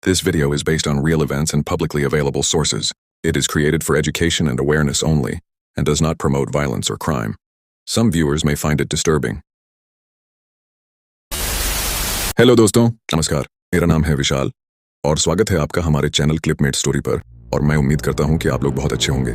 This video is based on real events and publicly available sources. It is created for education and awareness only, and does not promote violence or crime. Some viewers may find it disturbing. Hello दोस्तों, नमस्कार। मेरा नाम है विशाल और स्वागत है आपका हमारे चैनल क्लिपमेट स्टोरी पर। और मैं उम्मीद करता हूं कि आप लोग बहुत अच्छे होंगे।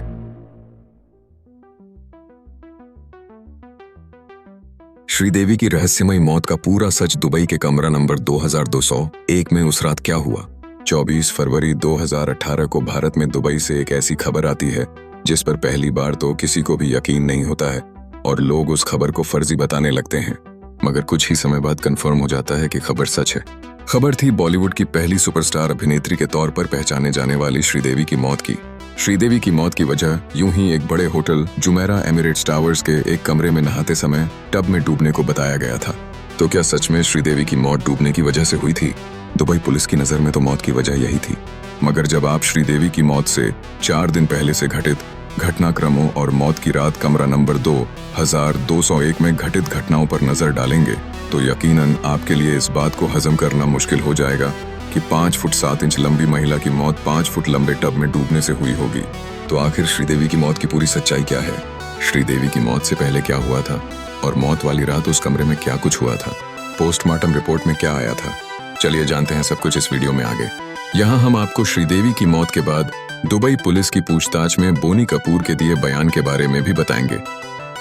श्रीदेवी की रहस्यमयी मौत का पूरा सच दुबई के कमरा नंबर 2201 में उस रात क्या हुआ। 24 फरवरी 2018 को भारत में दुबई से एक ऐसी खबर आती है जिस पर पहली बार तो किसी को भी यकीन नहीं होता है और लोग उस खबर को फर्जी बताने लगते हैं, मगर कुछ ही समय बाद कंफर्म हो जाता है कि खबर सच है। खबर थी बॉलीवुड की पहली सुपरस्टार अभिनेत्री के तौर पर पहचाने जाने वाली श्रीदेवी की मौत की। श्रीदेवी की मौत की वजह यूं ही एक बड़े होटल जुमेरा एमिरेट्स टावर्स के एक कमरे में नहाते समय टब में डूबने को बताया गया था। तो क्या सच में श्रीदेवी की मौत डूबने की वजह से हुई थी? दुबई पुलिस की नजर में तो मौत की वजह यही थी, मगर जब आप श्रीदेवी की मौत से 4 दिन पहले से घटित घटनाक्रमों और मौत की रात कमरा नंबर 2201 में घटित घटनाओं पर नजर डालेंगे तो यकीनन आपके लिए इस बात को हजम करना मुश्किल हो जाएगा कि 5 फुट 7 इंच लंबी महिला की मौत 5 फुट लंबे टब में डूबने से हुई होगी। तो आखिर श्रीदेवी की मौत की पूरी सच्चाई क्या है? श्रीदेवी की मौत से पहले क्या हुआ था और मौत वाली रात उस कमरे में क्या कुछ हुआ था? पोस्टमार्टम रिपोर्ट में क्या आया था? चलिए जानते हैं सब कुछ इस वीडियो में आगे। यहाँ हम आपको श्रीदेवी की मौत के बाद दुबई पुलिस की पूछताछ में बोनी कपूर के दिए बयान के बारे में भी बताएंगे।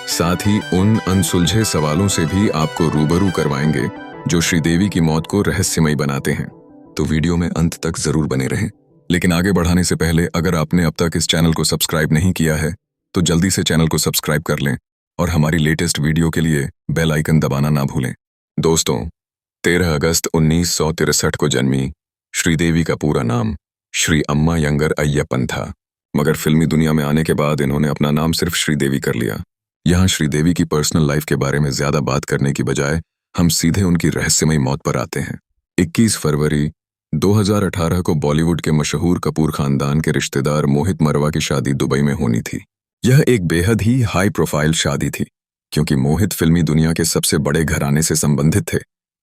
साथ ही उन अनसुलझे सवालों से भी आपको रूबरू करवाएंगे जो श्रीदेवी की मौत को रहस्यमयी बनाते हैं। तो वीडियो में अंत तक जरूर बने रहें। लेकिन आगे बढ़ाने से पहले अगर आपने अब तक इस चैनल को सब्सक्राइब नहीं किया है तो जल्दी से चैनल को सब्सक्राइब कर लें और हमारी लेटेस्ट वीडियो के लिए बेल आइकन दबाना ना भूलें। दोस्तों, 13 अगस्त 1963 को जन्मी श्रीदेवी का पूरा नाम श्री अम्मा यंगर अय्यप्पन था, मगर फिल्मी दुनिया में आने के बाद इन्होंने अपना नाम सिर्फ श्रीदेवी कर लिया। यहाँ श्रीदेवी की पर्सनल लाइफ के बारे में ज्यादा बात करने की बजाय हम सीधे उनकी रहस्यमयी मौत पर आते हैं। 21 फरवरी 2018 को बॉलीवुड के मशहूर कपूर खानदान के रिश्तेदार मोहित मरवा की शादी दुबई में होनी थी। यह एक बेहद ही हाई प्रोफाइल शादी थी क्योंकि मोहित फिल्मी दुनिया के सबसे बड़े घराने से संबंधित थे,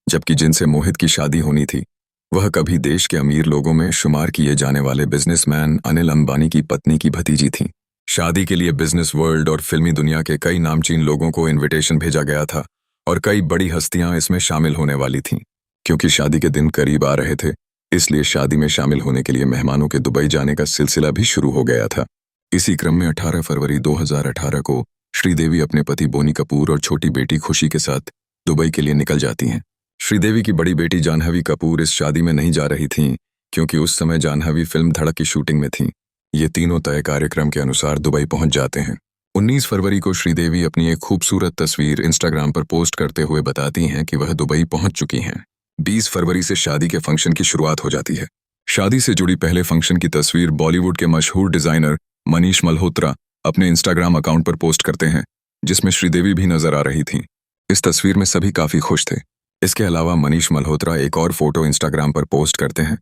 जबकि जिनसे मोहित की शादी होनी थी वह कभी देश के अमीर लोगों में शुमार किए जाने वाले बिजनेसमैन अनिल अंबानी की पत्नी की भतीजी थी। शादी के लिए बिजनेस वर्ल्ड और फिल्मी दुनिया के कई नामचीन लोगों को इनविटेशन भेजा गया था और कई बड़ी हस्तियां इसमें शामिल होने वाली थीं। क्योंकि शादी के दिन करीब आ रहे थे, इसलिए शादी में शामिल होने के लिए मेहमानों के दुबई जाने का सिलसिला भी शुरू हो गया था। इसी क्रम में 18 फरवरी 2018 को श्रीदेवी अपने पति बोनी कपूर और छोटी बेटी खुशी के साथ दुबई के लिए निकल जाती हैं। श्रीदेवी की बड़ी बेटी जानवी कपूर इस शादी में नहीं जा रही थीं क्योंकि उस समय जानवी फिल्म धड़क की शूटिंग में थीं। ये तीनों तय कार्यक्रम के अनुसार दुबई पहुंच जाते हैं। 19 फरवरी को श्रीदेवी अपनी एक खूबसूरत तस्वीर इंस्टाग्राम पर पोस्ट करते हुए बताती हैं कि वह दुबई पहुंच चुकी हैं। 20 फरवरी से शादी के फंक्शन की शुरुआत हो जाती है। शादी से जुड़ी पहले फंक्शन की तस्वीर बॉलीवुड के मशहूर डिजाइनर मनीष मल्होत्रा अपने इंस्टाग्राम अकाउंट पर पोस्ट करते हैं, जिसमें श्रीदेवी भी नजर आ रही थीं। इस तस्वीर में सभी काफी खुश थे। इसके अलावा मनीष मल्होत्रा एक और फोटो इंस्टाग्राम पर पोस्ट करते हैं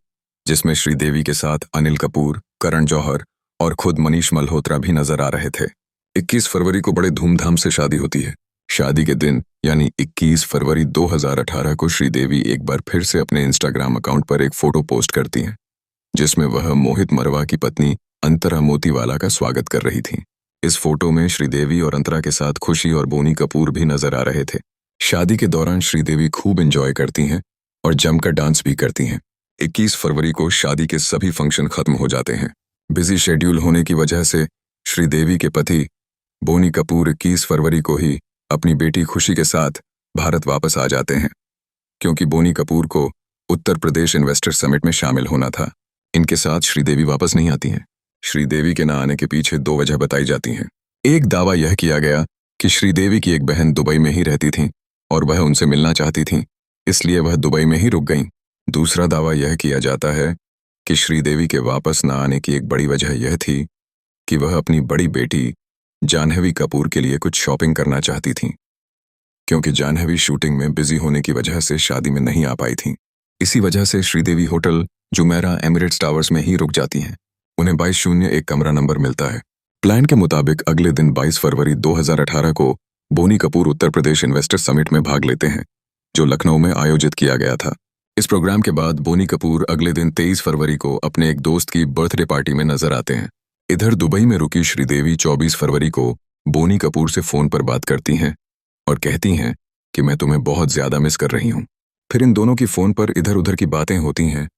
जिसमें श्रीदेवी के साथ अनिल कपूर, करण जौहर और खुद मनीष मल्होत्रा भी नजर आ रहे थे। 21 फरवरी को बड़े धूमधाम से शादी होती है। शादी के दिन यानी 21 फरवरी 2018 को श्रीदेवी एक बार फिर से अपने इंस्टाग्राम अकाउंट पर एक फोटो पोस्ट करती हैं जिसमें वह मोहित मरवा की पत्नी अंतरा मोतीवाला का स्वागत कर रही थी। इस फोटो में श्रीदेवी और अंतरा के साथ खुशी और बोनी कपूर भी नजर आ रहे थे। शादी के दौरान श्रीदेवी खूब एंजॉय करती हैं और जमकर डांस भी करती हैं। 21 फरवरी को शादी के सभी फंक्शन खत्म हो जाते हैं। बिजी शेड्यूल होने की वजह से श्रीदेवी के पति बोनी कपूर 21 फरवरी को ही अपनी बेटी खुशी के साथ भारत वापस आ जाते हैं क्योंकि बोनी कपूर को उत्तर प्रदेश इन्वेस्टर समिट में शामिल होना था। इनके साथ श्रीदेवी वापस नहीं आती हैं। श्रीदेवी के न आने के पीछे 2 वजह बताई जाती हैं। एक दावा यह किया गया कि श्रीदेवी की एक बहन दुबई में ही रहती थी और वह उनसे मिलना चाहती थी, इसलिए वह दुबई में ही रुक गईं। दूसरा दावा यह किया जाता है कि श्रीदेवी के वापस न आने की एक बड़ी वजह यह थी कि वह अपनी बड़ी बेटी जानवी कपूर के लिए कुछ शॉपिंग करना चाहती थीं, क्योंकि जानवी शूटिंग में बिजी होने की वजह से शादी में नहीं आ पाई थीं। इसी वजह से Sridevi hotel Jumeirah Emirates towers में ही रुक जाती हैं। उन्हें 2201 कमरा नंबर मिलता है। प्लान के मुताबिक अगले दिन 22 फरवरी 2018 को बोनी कपूर उत्तर प्रदेश इन्वेस्टर समिट में भाग लेते हैं जो लखनऊ में आयोजित किया गया था। इस प्रोग्राम के बाद बोनी कपूर अगले दिन 23 फरवरी को अपने एक दोस्त की बर्थडे पार्टी में नजर आते हैं। इधर दुबई में रुकी श्रीदेवी 24 फरवरी को बोनी कपूर से फोन पर बात करती हैं और कहती हैं कि मैं तुम्हें बहुत ज्यादा मिस कर रही हूँ। फिर इन दोनों की फोन पर इधर उधर की बातें होती हैं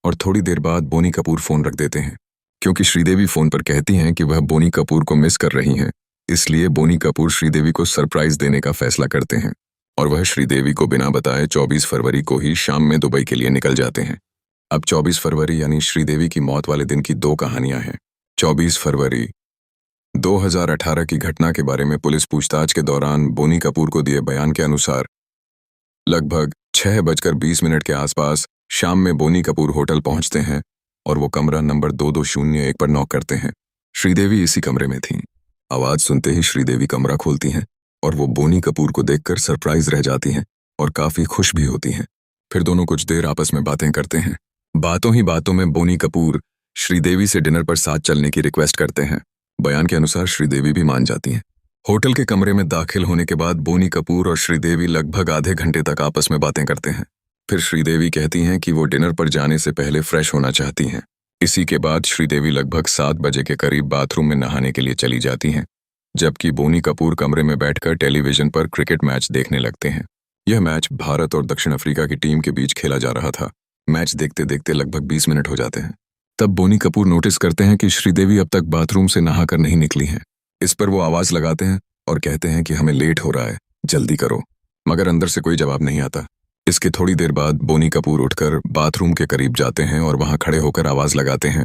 और थोड़ी देर बाद बोनी कपूर फोन रख देते हैं। क्योंकि श्रीदेवी फोन पर कहती हैं कि वह बोनी कपूर को मिस कर रही हैं, इसलिए बोनी कपूर श्रीदेवी को सरप्राइज देने का फैसला करते हैं और वह श्रीदेवी को बिना बताए 24 फरवरी को ही शाम में दुबई के लिए निकल जाते हैं। अब 24 फरवरी यानी श्रीदेवी की मौत वाले दिन की दो कहानियां हैं। 24 फरवरी 2018 की घटना के बारे में पुलिस पूछताछ के दौरान बोनी कपूर को दिए बयान के अनुसार लगभग 6:20 के आसपास शाम में बोनी कपूर होटल पहुंचते हैं और वो कमरा नंबर 2201 पर नॉक करते हैं। श्रीदेवी इसी कमरे में थीं। आवाज सुनते ही श्रीदेवी कमरा खोलती हैं और वो बोनी कपूर को देखकर सरप्राइज रह जाती हैं और काफी खुश भी होती हैं। फिर दोनों कुछ देर आपस में बातें करते हैं। बातों ही बातों में बोनी कपूर श्रीदेवी से डिनर पर साथ चलने की रिक्वेस्ट करते हैं। बयान के अनुसार श्रीदेवी भी मान जाती हैं। होटल के कमरे में दाखिल होने के बाद बोनी कपूर और श्रीदेवी लगभग आधे घंटे तक आपस में बातें करते हैं। फिर श्रीदेवी कहती हैं कि वो डिनर पर जाने से पहले फ्रेश होना चाहती हैं। इसी के बाद श्रीदेवी लगभग 7 बजे के करीब बाथरूम में नहाने के लिए चली जाती हैं, जबकि बोनी कपूर कमरे में बैठकर टेलीविजन पर क्रिकेट मैच देखने लगते हैं। यह मैच भारत और दक्षिण अफ्रीका की टीम के बीच खेला जा रहा था। मैच देखते देखते लगभग 20 मिनट हो जाते हैं। तब बोनी कपूर नोटिस करते हैं कि श्रीदेवी अब तक बाथरूम से नहाकर नहीं निकली हैं। इस पर वो आवाज लगाते हैं और कहते हैं कि हमें लेट हो रहा है, जल्दी करो, मगर अंदर से कोई जवाब नहीं आता। इसके थोड़ी देर बाद बोनी कपूर उठकर बाथरूम के करीब जाते हैं और वहां खड़े होकर आवाज लगाते हैं,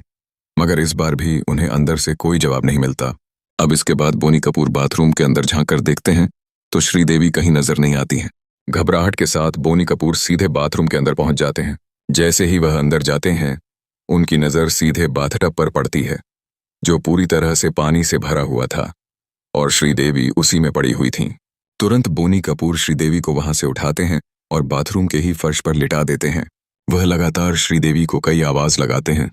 मगर इस बार भी उन्हें अंदर से कोई जवाब नहीं मिलता। अब इसके बाद बोनी कपूर बाथरूम के अंदर झांक कर देखते हैं तो श्रीदेवी कहीं नजर नहीं आती हैं। घबराहट के साथ बोनी कपूर सीधे बाथरूम के अंदर पहुंच जाते हैं। जैसे ही वह अंदर जाते हैं, उनकी नजर सीधे बाथटब पर पड़ती है, जो पूरी तरह से पानी से भरा हुआ था और श्रीदेवी उसी में पड़ी हुई थीं। तुरंत बोनी कपूर श्रीदेवी को वहां से उठाते हैं और बाथरूम के ही फर्श पर लिटा देते हैं। वह लगातार श्रीदेवी को कई आवाज लगाते हैं,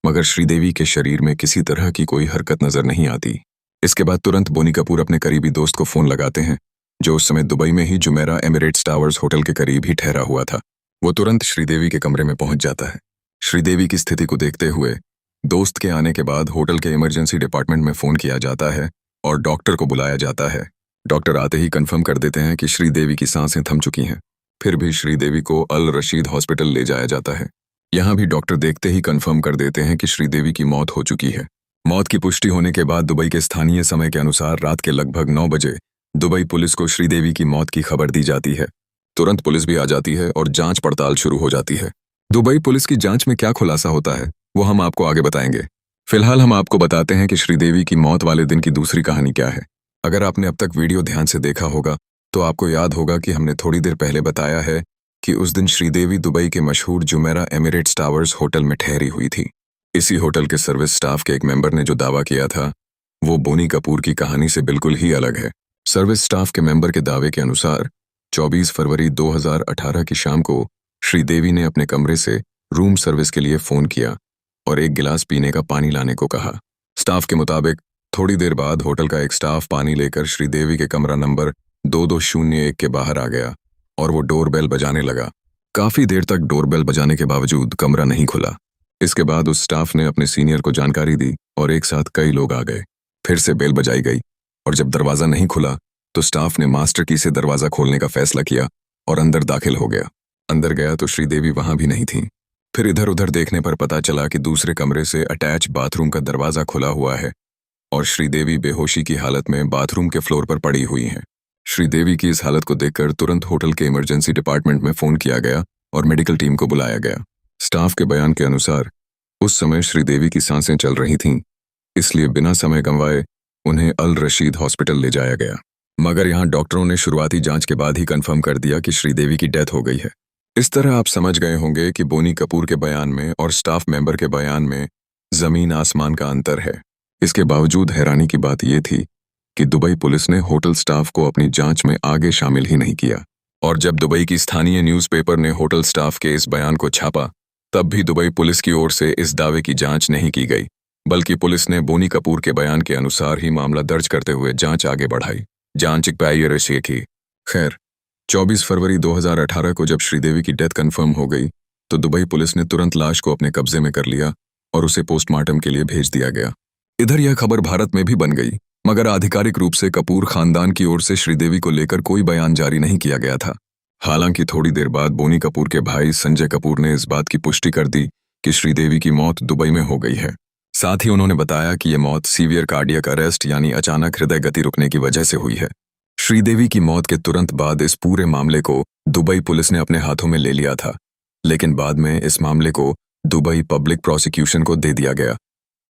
मगर श्रीदेवी के शरीर में किसी तरह की कोई हरकत नजर नहीं आती। इसके बाद तुरंत बोनी कपूर अपने करीबी दोस्त को फोन लगाते हैं, जो उस समय दुबई में ही जुमेरा एमिरेट्स टावर्स होटल के करीब ही ठहरा हुआ था। वो तुरंत श्रीदेवी के कमरे में पहुंच जाता है। श्रीदेवी की स्थिति को देखते हुए दोस्त के आने के बाद होटल के इमरजेंसी डिपार्टमेंट में फोन किया जाता है और डॉक्टर को बुलाया जाता है। डॉक्टर आते ही कंफर्म कर देते हैं कि श्रीदेवी की सांसें थम चुकी हैं। फिर भी श्रीदेवी को अल रशीद हॉस्पिटल ले जाया जाता है। यहाँ भी डॉक्टर देखते ही कंफर्म कर देते हैं कि श्रीदेवी की मौत हो चुकी है। मौत की पुष्टि होने के बाद दुबई के स्थानीय समय के अनुसार रात के लगभग 9 बजे दुबई पुलिस को श्रीदेवी की मौत की खबर दी जाती है। तुरंत पुलिस भी आ जाती है और जांच पड़ताल शुरू हो जाती है। दुबई पुलिस की जांच में क्या खुलासा होता है वो हम आपको आगे बताएंगे। फिलहाल हम आपको बताते हैं कि श्रीदेवी की मौत वाले दिन की दूसरी कहानी क्या है। अगर आपने अब तक वीडियो ध्यान से देखा होगा तो आपको याद होगा कि हमने थोड़ी देर पहले बताया है कि उस दिन श्रीदेवी दुबई के मशहूर जुमेरा एमिरेट्स टावर्स होटल में ठहरी हुई थी। इसी होटल के सर्विस स्टाफ के एक मेंबर ने जो दावा किया था वो बोनी कपूर की कहानी से बिल्कुल ही अलग है। सर्विस स्टाफ के मेंबर के दावे के अनुसार 24 फरवरी 2018 की शाम को श्रीदेवी ने अपने कमरे से रूम सर्विस के लिए फोन किया और एक गिलास पीने का पानी लाने को कहा। स्टाफ के मुताबिक थोड़ी देर बाद होटल का एक स्टाफ पानी लेकर श्रीदेवी के कमरा नंबर 2201 के बाहर आ गया और वो डोरबेल बजाने लगा। काफी देर तक डोरबेल बजाने के बावजूद कमरा नहीं खुला। इसके बाद उस स्टाफ ने अपने सीनियर को जानकारी दी और एक साथ कई लोग आ गए। फिर से बेल बजाई गई और जब दरवाजा नहीं खुला तो स्टाफ ने मास्टर की से दरवाजा खोलने का फैसला किया और अंदर दाखिल हो गया। अंदर गया तो श्रीदेवी वहां भी नहीं थी। फिर इधर उधर देखने पर पता चला कि दूसरे कमरे से अटैच बाथरूम का दरवाजा खुला हुआ है और श्रीदेवी बेहोशी की हालत में बाथरूम के फ्लोर पर पड़ी हुई हैं। श्रीदेवी की इस हालत को देखकर तुरंत होटल के इमरजेंसी डिपार्टमेंट में फोन किया गया और मेडिकल टीम को बुलाया गया। स्टाफ के बयान के अनुसार उस समय श्रीदेवी की सांसें चल रही थीं, इसलिए बिना समय गंवाए उन्हें अल रशीद हॉस्पिटल ले जाया गया। मगर यहाँ डॉक्टरों ने शुरुआती जांच के बाद ही कंफर्म कर दिया कि श्रीदेवी की डेथ हो गई है। इस तरह आप समझ गए होंगे कि बोनी कपूर के बयान में और स्टाफ मेंबर के बयान में जमीन आसमान का अंतर है। इसके बावजूद हैरानी की बात यह थी कि दुबई पुलिस ने होटल स्टाफ को अपनी जांच में आगे शामिल ही नहीं किया। और जब दुबई की स्थानीय न्यूज़पेपर ने होटल स्टाफ के इस बयान को छापा, तब भी दुबई पुलिस की ओर से इस दावे की जांच नहीं की गई, बल्कि पुलिस ने बोनी कपूर के बयान के अनुसार ही मामला दर्ज करते हुए जांच आगे बढ़ाई। जांच की। खैर, 24 फरवरी 2018 को जब श्रीदेवी की डेथ कंफर्म हो गई तो दुबई पुलिस ने तुरंत लाश को अपने कब्जे में कर लिया और उसे पोस्टमार्टम के लिए भेज दिया गया। इधर यह खबर भारत में भी बन गई, मगर आधिकारिक रूप से कपूर खानदान की ओर से श्रीदेवी को लेकर कोई बयान जारी नहीं किया गया था। हालांकि थोड़ी देर बाद बोनी कपूर के भाई संजय कपूर ने इस बात की पुष्टि कर दी कि श्रीदेवी की मौत दुबई में हो गई है। साथ ही उन्होंने बताया कि यह मौत सीवियर कार्डियक अरेस्ट यानी अचानक हृदय गति रुकने की वजह से हुई है। श्रीदेवी की मौत के तुरंत बाद इस पूरे मामले को दुबई पुलिस ने अपने हाथों में ले लिया था, लेकिन बाद में इस मामले को दुबई पब्लिक प्रोसिक्यूशन को दे दिया गया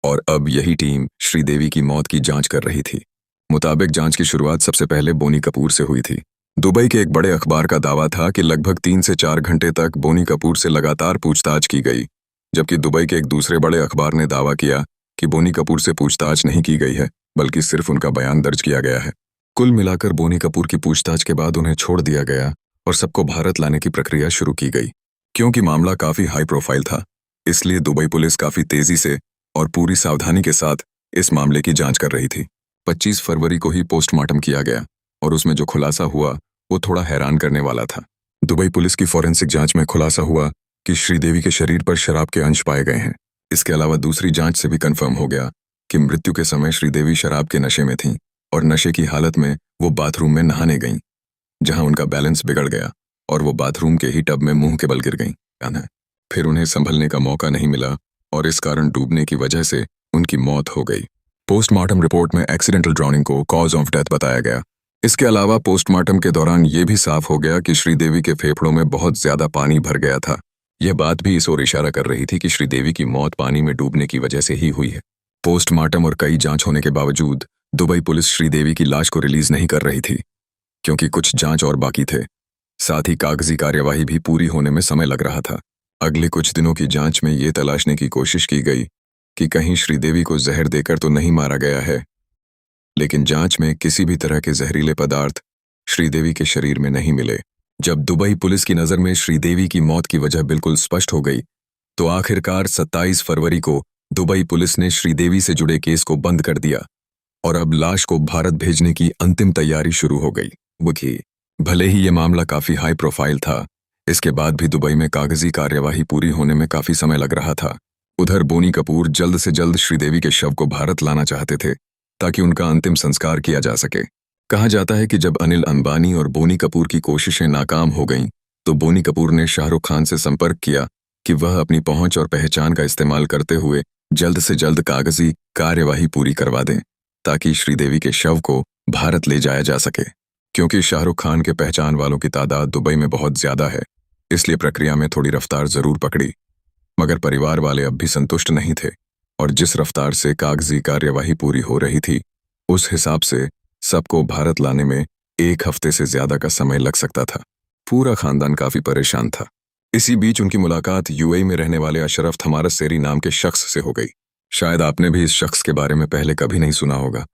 और अब यही टीम श्रीदेवी की मौत की जांच कर रही थी। मुताबिक जांच की शुरुआत सबसे पहले बोनी कपूर से हुई थी। दुबई के एक बड़े अखबार का दावा था कि लगभग 3 से 4 घंटे तक बोनी कपूर से लगातार पूछताछ की गई, जबकि दुबई के एक दूसरे बड़े अखबार ने दावा किया कि बोनी कपूर से पूछताछ नहीं की गई है, बल्कि सिर्फ उनका बयान दर्ज किया गया है। कुल मिलाकर बोनी कपूर की पूछताछ के बाद उन्हें छोड़ दिया गया और सबको भारत लाने की प्रक्रिया शुरू की गई। क्योंकि मामला काफी हाई प्रोफाइल था, इसलिए दुबई पुलिस काफी तेजी से और पूरी सावधानी के साथ इस मामले की जांच कर रही थी। 25 फरवरी को ही पोस्टमार्टम किया गया और उसमें जो खुलासा हुआ वो थोड़ा हैरान करने वाला था। दुबई पुलिस की फॉरेंसिक जांच में खुलासा हुआ कि श्रीदेवी के शरीर पर शराब के अंश पाए गए हैं। इसके अलावा दूसरी जांच से भी कंफर्म हो गया कि मृत्यु के समय श्रीदेवी शराब के नशे में थीं और नशे की हालत में वो बाथरूम में नहाने गईं, जहां उनका बैलेंस बिगड़ गया और वो बाथरूम के ही टब में मुंह के बल गिर गईं। फिर उन्हें संभलने का मौका नहीं मिला और इस कारण डूबने की वजह से उनकी मौत हो गई। पोस्टमार्टम रिपोर्ट में एक्सीडेंटल ड्राउनिंग को कॉज ऑफ डेथ बताया गया। इसके अलावा पोस्टमार्टम के दौरान ये भी साफ हो गया कि श्रीदेवी के फेफड़ों में बहुत ज्यादा पानी भर गया था। यह बात भी इस ओर इशारा कर रही थी कि श्रीदेवी की मौत पानी में डूबने की वजह से ही हुई है। पोस्टमार्टम और कई जांच होने के बावजूद दुबई पुलिस श्रीदेवी की लाश को रिलीज नहीं कर रही थी, क्योंकि कुछ जांच और बाकी थे। साथ ही कागजी कार्यवाही भी पूरी होने में समय लग रहा था। अगले कुछ दिनों की जांच में ये तलाशने की कोशिश की गई कि कहीं श्रीदेवी को जहर देकर तो नहीं मारा गया है, लेकिन जांच में किसी भी तरह के जहरीले पदार्थ श्रीदेवी के शरीर में नहीं मिले। जब दुबई पुलिस की नज़र में श्रीदेवी की मौत की वजह बिल्कुल स्पष्ट हो गई, तो आखिरकार 27 फरवरी को दुबई पुलिस ने श्रीदेवी से जुड़े केस को बंद कर दिया और अब लाश को भारत भेजने की अंतिम तैयारी शुरू हो गई। वही भले ही ये मामला काफी हाई प्रोफाइल था, इसके बाद भी दुबई में कागजी कार्यवाही पूरी होने में काफी समय लग रहा था। उधर बोनी कपूर जल्द से जल्द श्रीदेवी के शव को भारत लाना चाहते थे ताकि उनका अंतिम संस्कार किया जा सके। कहा जाता है कि जब अनिल अंबानी और बोनी कपूर की कोशिशें नाकाम हो गईं, तो बोनी कपूर ने शाहरुख खान से संपर्क किया कि वह अपनी पहुंच और पहचान का इस्तेमाल करते हुए जल्द से जल्द कागजी कार्यवाही पूरी करवा दें ताकि श्रीदेवी के शव को भारत ले जाया जा सके। क्योंकि शाहरुख खान के पहचान वालों की तादाद दुबई में बहुत ज्यादा है, इसलिए प्रक्रिया में थोड़ी रफ्तार जरूर पकड़ी, मगर परिवार वाले अब भी संतुष्ट नहीं थे और जिस रफ्तार से कागजी कार्यवाही पूरी हो रही थी, उस हिसाब से सबको भारत लाने में 1 हफ्ते से ज्यादा का समय लग सकता था। पूरा खानदान काफी परेशान था। इसी बीच उनकी मुलाकात यूएई में रहने वाले अशरफ थमारस सेरी नाम के शख्स से हो गई। शायद आपने भी इस शख्स के बारे में पहले कभी नहीं सुना होगा,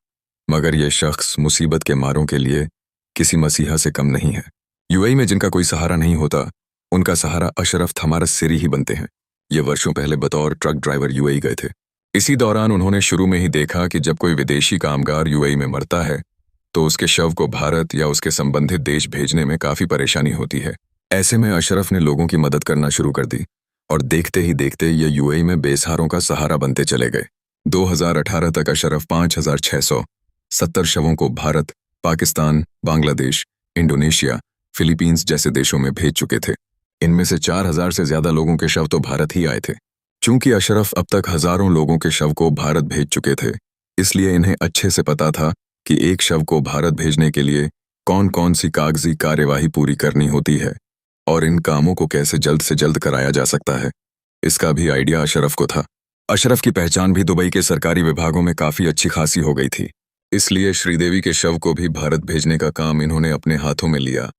मगर यह शख्स मुसीबत के मारों के लिए किसी मसीहा से कम नहीं है। यूएई में जिनका कोई सहारा नहीं होता, उनका सहारा अशरफ थमारस सेरी ही बनते हैं। ये वर्षों पहले बतौर ट्रक ड्राइवर यूएई गए थे। इसी दौरान उन्होंने शुरू में ही देखा कि जब कोई विदेशी कामगार यूएई में मरता है तो उसके शव को भारत या उसके संबंधित देश भेजने में काफी परेशानी होती है। ऐसे में अशरफ ने लोगों की मदद करना शुरू कर दी और देखते ही देखते ये यूएई में बेसहारों का सहारा बनते चले गए। 2018 तक अशरफ 5,670 शवों को भारत, पाकिस्तान, बांग्लादेश, इंडोनेशिया, फिलीपींस जैसे देशों में भेज चुके थे। इनमें से 4,000 से ज्यादा लोगों के शव तो भारत ही आए थे। चूंकि अशरफ अब तक हजारों लोगों के शव को भारत भेज चुके थे, इसलिए इन्हें अच्छे से पता था कि एक शव को भारत भेजने के लिए कौन कौन सी कागजी कार्यवाही पूरी करनी होती है और इन कामों को कैसे जल्द से जल्द कराया जा सकता है। इसका भी आइडिया अशरफ को था। अशरफ की पहचान भी दुबई के सरकारी विभागों में काफी अच्छी खासी हो गई थी, इसलिए श्रीदेवी के शव को भी भारत भेजने का काम इन्होंने अपने हाथों में लिया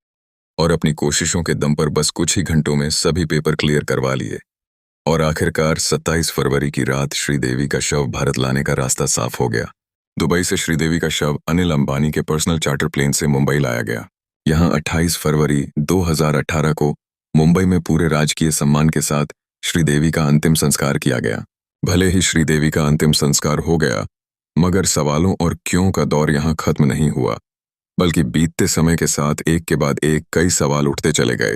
और अपनी कोशिशों के दम पर बस कुछ ही घंटों में सभी पेपर क्लियर करवा लिए और आखिरकार 27 फरवरी की रात श्रीदेवी का शव भारत लाने का रास्ता साफ हो गया। दुबई से श्रीदेवी का शव अनिल अंबानी के पर्सनल चार्टर प्लेन से मुंबई लाया गया। यहां 28 फरवरी 2018 को मुंबई में पूरे राजकीय सम्मान के साथ श्रीदेवी का अंतिम संस्कार किया गया। भले ही श्रीदेवी का अंतिम संस्कार हो गया, मगर सवालों और क्यों का दौर यहां खत्म नहीं हुआ, बल्कि बीतते समय के साथ एक के बाद एक कई सवाल उठते चले गए,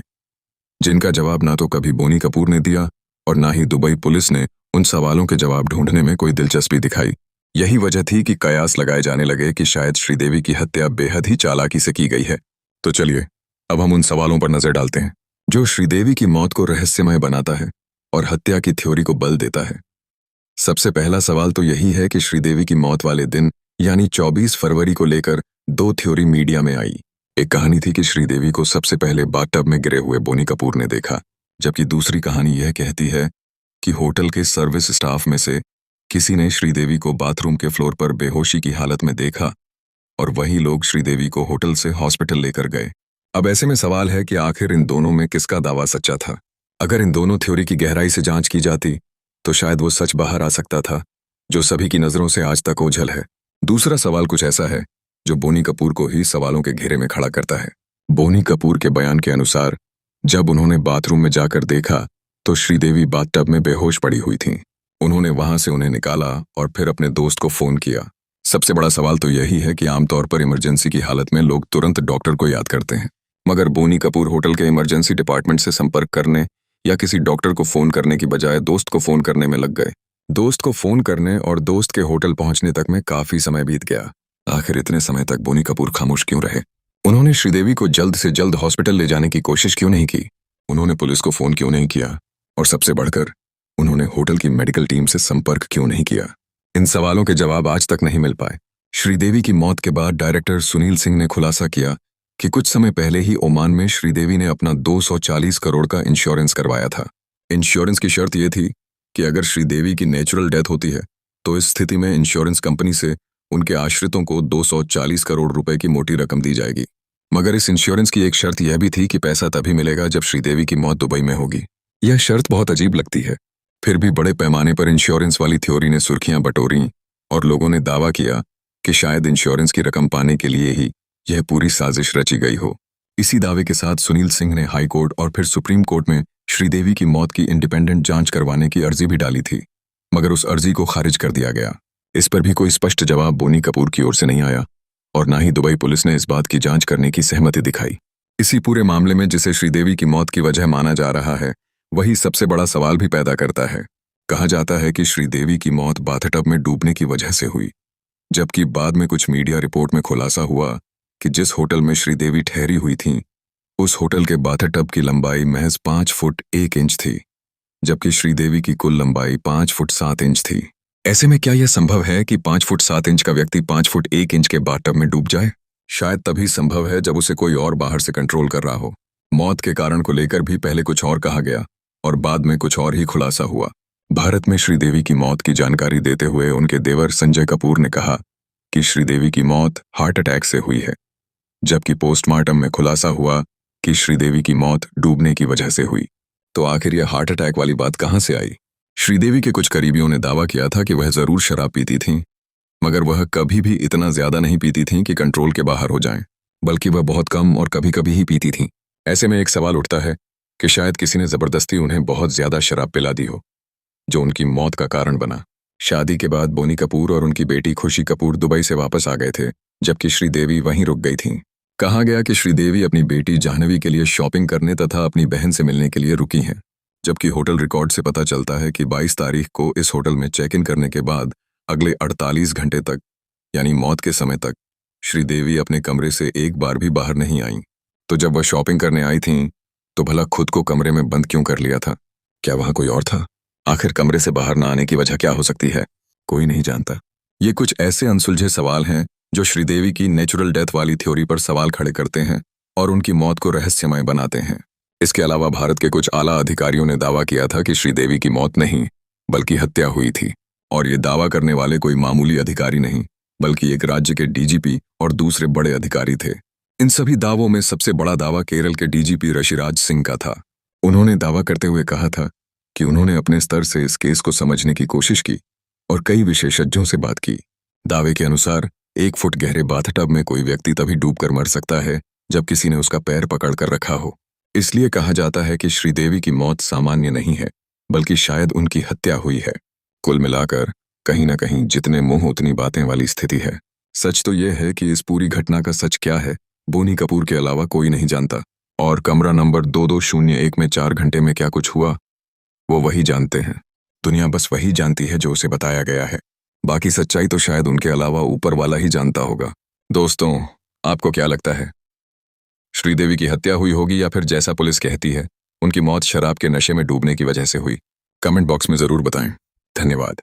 जिनका जवाब ना तो कभी बोनी कपूर ने दिया और ना ही दुबई पुलिस ने उन सवालों के जवाब ढूंढने में कोई दिलचस्पी दिखाई। यही वजह थी कि कयास लगाए जाने लगे कि शायद श्रीदेवी की हत्या बेहद ही चालाकी से की गई है। तो चलिए अब हम उन सवालों पर नजर डालते हैं जो श्रीदेवी की मौत को रहस्यमय बनाता है और हत्या की थ्योरी को बल देता है। सबसे पहला सवाल तो यही है कि श्रीदेवी की मौत वाले दिन यानी 24 फरवरी को लेकर दो थ्योरी मीडिया में आई। एक कहानी थी कि श्रीदेवी को सबसे पहले बाथटब में गिरे हुए बोनी कपूर ने देखा, जबकि दूसरी कहानी यह कहती है कि होटल के सर्विस स्टाफ में से किसी ने श्रीदेवी को बाथरूम के फ्लोर पर बेहोशी की हालत में देखा और वही लोग श्रीदेवी को होटल से हॉस्पिटल लेकर गए। अब ऐसे में सवाल है कि आखिर इन दोनों में किसका दावा सच्चा था। अगर इन दोनों थ्योरी की गहराई से जांच की जाती तो शायद वो सच बाहर आ सकता था जो सभी की नजरों से आज तक ओझल है। दूसरा सवाल कुछ ऐसा है जो बोनी कपूर को ही सवालों के घेरे में खड़ा करता है। बोनी कपूर के बयान के अनुसार जब उन्होंने बाथरूम में जाकर देखा तो श्रीदेवी बाथटब में बेहोश पड़ी हुई थीं। उन्होंने वहां से उन्हें निकाला और फिर अपने दोस्त को फोन किया। सबसे बड़ा सवाल तो यही है कि आमतौर पर इमरजेंसी की हालत में लोग तुरंत डॉक्टर को याद करते हैं, मगर बोनी कपूर होटल के इमरजेंसी डिपार्टमेंट से संपर्क करने या किसी डॉक्टर को फोन करने की बजाय दोस्त को फोन करने में लग गए। दोस्त को फोन करने और दोस्त के होटल पहुंचने तक में काफी समय बीत गया। आखिर इतने समय तक बोनी कपूर खामोश क्यों रहे? उन्होंने श्रीदेवी को जल्द से जल्द हॉस्पिटल ले जाने की कोशिश क्यों नहीं की? उन्होंने पुलिस को फोन क्यों नहीं किया? और सबसे बढ़कर उन्होंने होटल की मेडिकल टीम से संपर्क क्यों नहीं किया? इन सवालों के जवाब आज तक नहीं मिल पाए। श्रीदेवी की मौत के बाद डायरेक्टर सुनील सिंह ने खुलासा किया कि कुछ समय पहले ही ओमान में श्रीदेवी ने अपना 240 करोड़ का इंश्योरेंस करवाया था। इंश्योरेंस की शर्त यह थी कि अगर श्रीदेवी की नेचुरल डेथ होती है तो इस स्थिति में इंश्योरेंस कंपनी से उनके आश्रितों को 240 करोड़ रुपए की मोटी रकम दी जाएगी। मगर इस इंश्योरेंस की एक शर्त यह भी थी कि पैसा तभी मिलेगा जब श्रीदेवी की मौत दुबई में होगी। यह शर्त बहुत अजीब लगती है, फिर भी बड़े पैमाने पर इंश्योरेंस वाली थ्योरी ने सुर्खियां बटोरी और लोगों ने दावा किया कि शायद इंश्योरेंस की रकम पाने के लिए ही यह पूरी साजिश रची गई हो। इसी दावे के साथ सुनील सिंह ने हाई कोर्ट और फिर सुप्रीम कोर्ट में श्रीदेवी की मौत की इंडिपेंडेंट जांच करवाने की अर्जी भी डाली थी, मगर उस अर्जी को खारिज कर दिया गया। इस पर भी कोई स्पष्ट जवाब बोनी कपूर की ओर से नहीं आया और ना ही दुबई पुलिस ने इस बात की जांच करने की सहमति दिखाई। इसी पूरे मामले में जिसे श्रीदेवी की मौत की वजह माना जा रहा है, वही सबसे बड़ा सवाल भी पैदा करता है। कहा जाता है कि श्रीदेवी की मौत बाथटब में डूबने की वजह से हुई, जबकि बाद में कुछ मीडिया रिपोर्ट में खुलासा हुआ कि जिस होटल में श्रीदेवी ठहरी हुई थीं, उस होटल के बाथटब की लंबाई महज 5 फुट 1 इंच थी, जबकि श्रीदेवी की कुल लंबाई 5 फुट 7 इंच थी। ऐसे में क्या यह संभव है कि 5 फुट 7 इंच का व्यक्ति 5 फुट 1 इंच के बाथटब में डूब जाए? शायद तभी संभव है जब उसे कोई और बाहर से कंट्रोल कर रहा हो। मौत के कारण को लेकर भी पहले कुछ और कहा गया और बाद में कुछ और ही खुलासा हुआ। भारत में श्रीदेवी की मौत की जानकारी देते हुए उनके देवर संजय कपूर ने कहा कि श्रीदेवी की मौत हार्ट अटैक से हुई है, जबकि पोस्टमार्टम में खुलासा हुआ कि श्रीदेवी की मौत डूबने की वजह से हुई। तो आखिर यह हार्ट अटैक वाली बात कहां से आई? श्रीदेवी के कुछ करीबियों ने दावा किया था कि वह जरूर शराब पीती थीं, मगर वह कभी भी इतना ज्यादा नहीं पीती थीं कि कंट्रोल के बाहर हो जाएं, बल्कि वह बहुत कम और कभी कभी ही पीती थीं। ऐसे में एक सवाल उठता है कि शायद किसी ने जबरदस्ती उन्हें बहुत ज्यादा शराब पिला दी हो, जो उनकी मौत का कारण बना। शादी के बाद बोनी कपूर और उनकी बेटी खुशी कपूर दुबई से वापस आ गए थे, जबकि श्रीदेवी वहीं रुक गई थीं। कहा गया कि श्रीदेवी अपनी बेटी जाह्नवी के लिए शॉपिंग करने तथा अपनी बहन से मिलने के लिए रुकी हैं, जबकि होटल रिकॉर्ड से पता चलता है कि 22 तारीख को इस होटल में चेक इन करने के बाद अगले 48 घंटे तक, यानी मौत के समय तक, श्रीदेवी अपने कमरे से एक बार भी बाहर नहीं आईं। तो जब वह शॉपिंग करने आई थीं, तो भला खुद को कमरे में बंद क्यों कर लिया था? क्या वहां कोई और था? आखिर कमरे से बाहर न आने की वजह क्या हो सकती है? कोई नहीं जानता। ये कुछ ऐसे अनसुलझे सवाल हैं जो श्रीदेवी की नेचुरल डेथ वाली थ्योरी पर सवाल खड़े करते हैं और उनकी मौत को रहस्यमय बनाते हैं। इसके अलावा भारत के कुछ आला अधिकारियों ने दावा किया था कि श्रीदेवी की मौत नहीं बल्कि हत्या हुई थी, और ये दावा करने वाले कोई मामूली अधिकारी नहीं बल्कि एक राज्य के डीजीपी और दूसरे बड़े अधिकारी थे। इन सभी दावों में सबसे बड़ा दावा केरल के डीजीपी ऋषिराज सिंह का था। उन्होंने दावा करते हुए कहा था कि उन्होंने अपने स्तर से इस केस को समझने की कोशिश की और कई विशेषज्ञों से बात की। दावे के अनुसार 1 फुट गहरे बाथटब में कोई व्यक्ति तभी डूबकर मर सकता है जब किसी ने उसका पैर पकड़ कर रखा हो। इसलिए कहा जाता है कि श्रीदेवी की मौत सामान्य नहीं है बल्कि शायद उनकी हत्या हुई है। कुल मिलाकर कहीं न कहीं जितने मुंह उतनी बातें वाली स्थिति है। सच तो यह है कि इस पूरी घटना का सच क्या है, बोनी कपूर के अलावा कोई नहीं जानता और कमरा नंबर 2201 में 4 घंटे में क्या कुछ हुआ वो वही जानते हैं। दुनिया बस वही जानती है जो उसे बताया गया है। बाकी सच्चाई तो शायद उनके अलावा ऊपर वाला ही जानता होगा। दोस्तों, आपको क्या लगता है, श्रीदेवी की हत्या हुई होगी या फिर जैसा पुलिस कहती है उनकी मौत शराब के नशे में डूबने की वजह से हुई? कमेंट बॉक्स में जरूर बताएं। धन्यवाद।